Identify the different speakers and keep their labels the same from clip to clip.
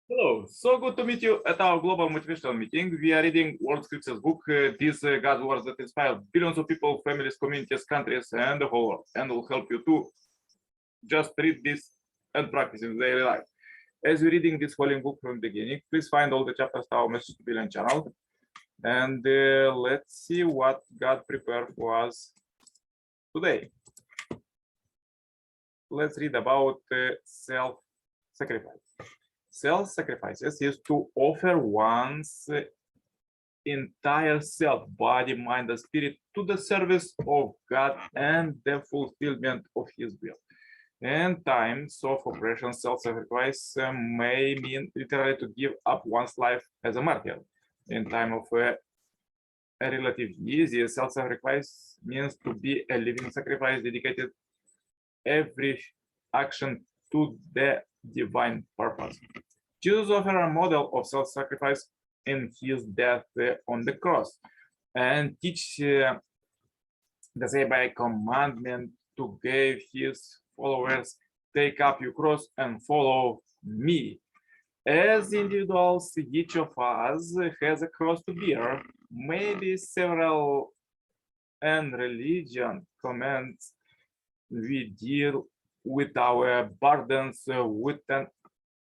Speaker 1: Hello, so good to meet you at our global motivational meeting. We are reading World Scriptures book, these God's words that inspire billions of people, families, communities, countries, and the whole world, and will help you to just read this and practice in daily life. As you're reading this holy book from the beginning, please find all the chapters on our Message to Billion channel, and let's see what God prepared for us today. Let's read about self-sacrifice. Self-sacrifices is to offer one's entire self, body, mind, and spirit to the service of God and the fulfillment of His will. In times of oppression, self-sacrifice may mean literally to give up one's life as a martyr. In time of a relative ease, self-sacrifice means to be a living sacrifice, dedicated every action to the divine purpose. Jesus offered a model of self-sacrifice in his death on the cross, and teach the thereby commandment to give his followers, take up your cross and follow me. As individuals, each of us has a cross to bear. Maybe several and religion commands we deal with our burdens with an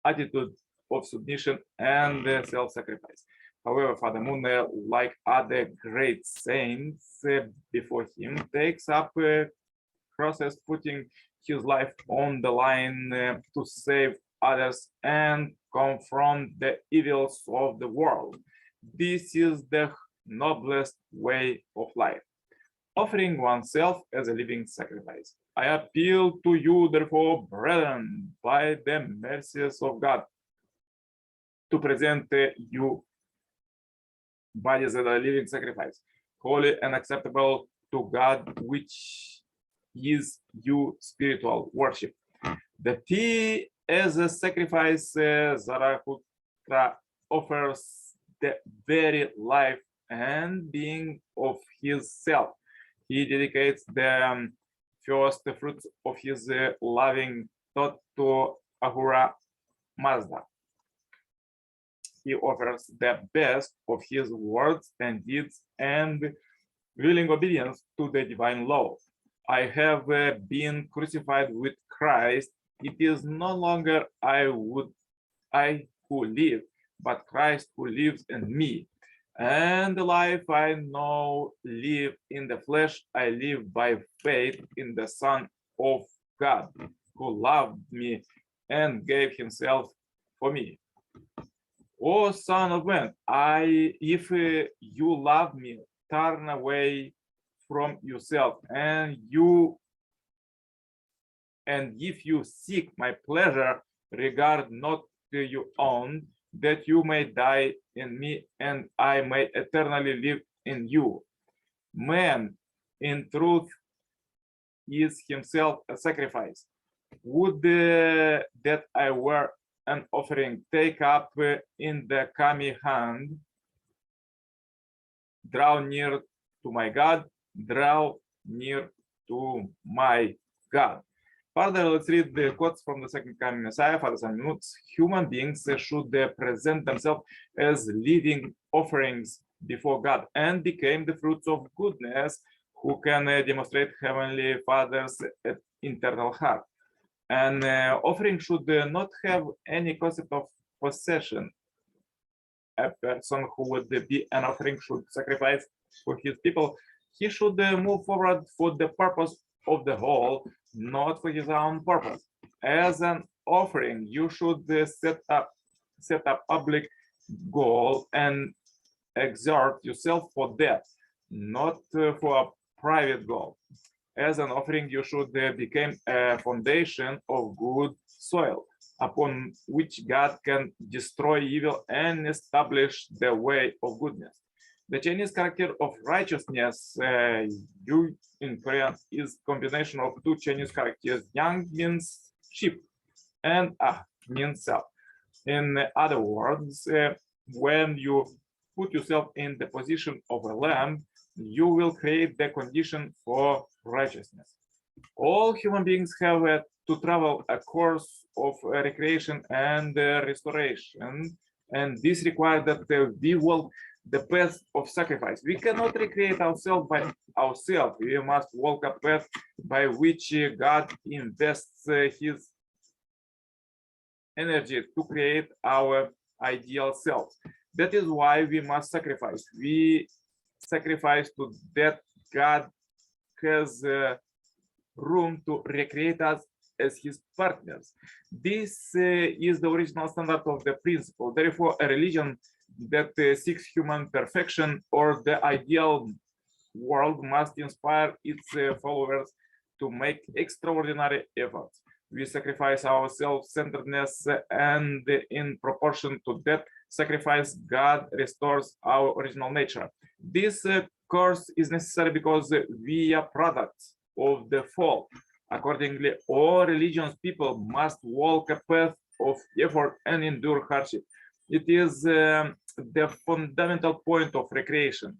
Speaker 1: attitude of submission and self-sacrifice. However, Father Moon, like other great saints before him, takes up crosses, putting his life on the line to save others and confront the evils of the world. This is the noblest way of life, offering oneself as a living sacrifice. I appeal to you, therefore, brethren, by the mercies of God, to present you bodies as a living sacrifice, holy and acceptable to God, which is your spiritual worship. The tea as a sacrifice, Zarathustra offers the very life and being of his self. He dedicates the first fruits of his loving thought to Ahura Mazda. He offers the best of his words and deeds and willing obedience to the divine law. I have been crucified with Christ. It is no longer I who live, but Christ who lives in me. And the life I now live in the flesh, I live by faith in the Son of God, who loved me and gave himself for me. O Son of Man, if you love me, turn away from yourself, and if you seek my pleasure, regard not to your own, that you may die in me and I may eternally live in you. Man, in truth, is himself a sacrifice. Would that I were an offering, take up in the coming hand, draw near to my God, draw near to my God. Further, let's read the quotes from the Second Coming Messiah, Father Son Minutes. Human beings should present themselves as living offerings before God and become the fruits of goodness who can demonstrate Heavenly Father's internal heart. An offering should not have any concept of possession. A person who would be an offering should sacrifice for his people. He should move forward for the purpose of the whole, not for his own purpose. As an offering, you should set up public goal and exert yourself for that, not for a private goal. As an offering, you should become a foundation of good soil, upon which God can destroy evil and establish the way of goodness. The Chinese character of righteousness, Yu in Korean, is combination of two Chinese characters. Yang means sheep, and Ah means self. In other words, when you put yourself in the position of a lamb, you will create the condition for righteousness. All human beings have a to travel a course of recreation and restoration, and this requires that we walk the path of sacrifice. We cannot recreate ourselves by ourselves. We must walk a path by which God invests his energy to create our ideal self. That is why we must sacrifice. We sacrifice to that God has room to recreate us as his partners. This is the original standard of the principle. Therefore, a religion that seeks human perfection or the ideal world must inspire its followers to make extraordinary efforts. We sacrifice our self-centeredness, and in proportion to that sacrifice, God restores our original nature. This course is necessary because we are products of the fall. Accordingly, all religions people must walk a path of effort and endure hardship. It is the fundamental point of recreation.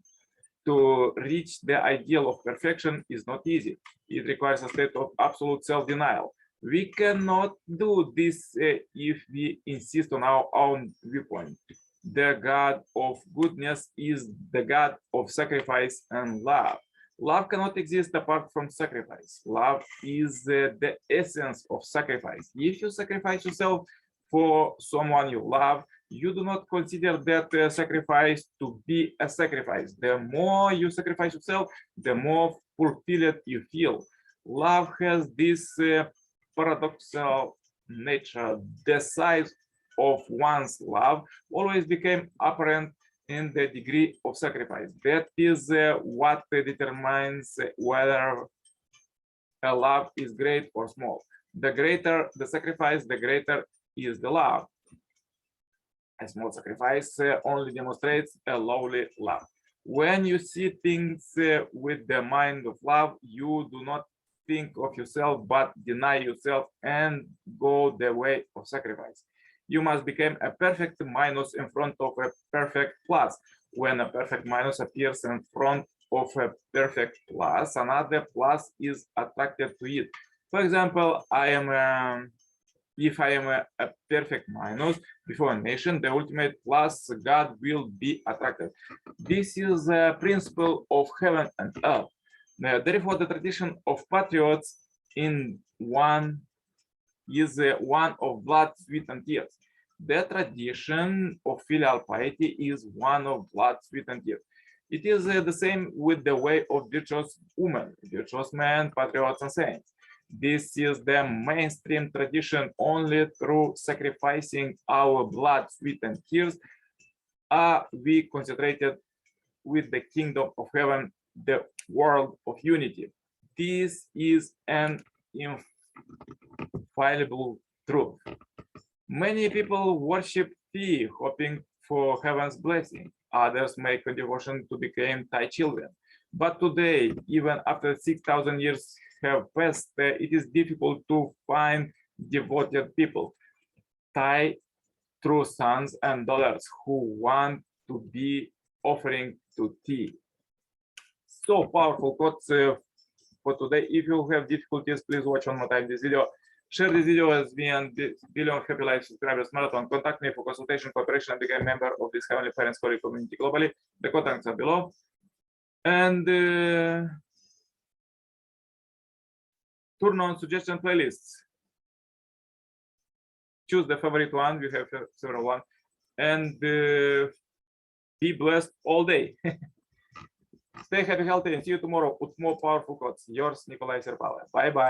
Speaker 1: To reach the ideal of perfection is not easy. It requires a state of absolute self-denial. We cannot do this if we insist on our own viewpoint. The God of goodness is the God of sacrifice and love. Love cannot exist apart from sacrifice. Love is the essence of sacrifice. If you sacrifice yourself for someone you love, you do not consider that sacrifice to be a sacrifice. The more you sacrifice yourself, the more fulfilled you feel. Love has this paradoxical nature. The size of one's love always became apparent in the degree of sacrifice. That is what determines whether a love is great or small. The greater the sacrifice, the greater is the love. A small sacrifice only demonstrates a lowly love. When you see things with the mind of love, you do not think of yourself, but deny yourself and go the way of sacrifice. You must become a perfect minus in front of a perfect plus. When a perfect minus appears in front of a perfect plus, another plus is attracted to it. For example, if I am a perfect minus before a nation, the ultimate plus God will be attracted. This is a principle of heaven and earth. Therefore, the tradition of patriots in one is one of blood, sweat, and tears. The tradition of filial piety is one of blood, sweat, and tears. It is the same with the way of virtuous women, virtuous men, patriots, and saints. This is the mainstream tradition. Only through sacrificing our blood, sweat, and tears are we concentrated with the kingdom of heaven, the world of unity. This is an infallible truth. Many people worship tea, hoping for heaven's blessing. Others make a devotion to become Thai children. But today, even after 6,000 years have passed, it is difficult to find devoted people, Thai true sons and daughters who want to be offering to tea. So powerful quotes for today. If you have difficulties, please watch one more time this video. Share this video as we and billion happy life subscribers marathon. Contact me for consultation, cooperation, and become a member of this Heavenly Parents Holy community globally. The contacts are below. And turn on suggestion playlists. Choose the favorite one. We have several ones. And be blessed all day. Stay happy, healthy, and see you tomorrow with more powerful quotes. Yours, Nicolae Cirpala. Bye-bye.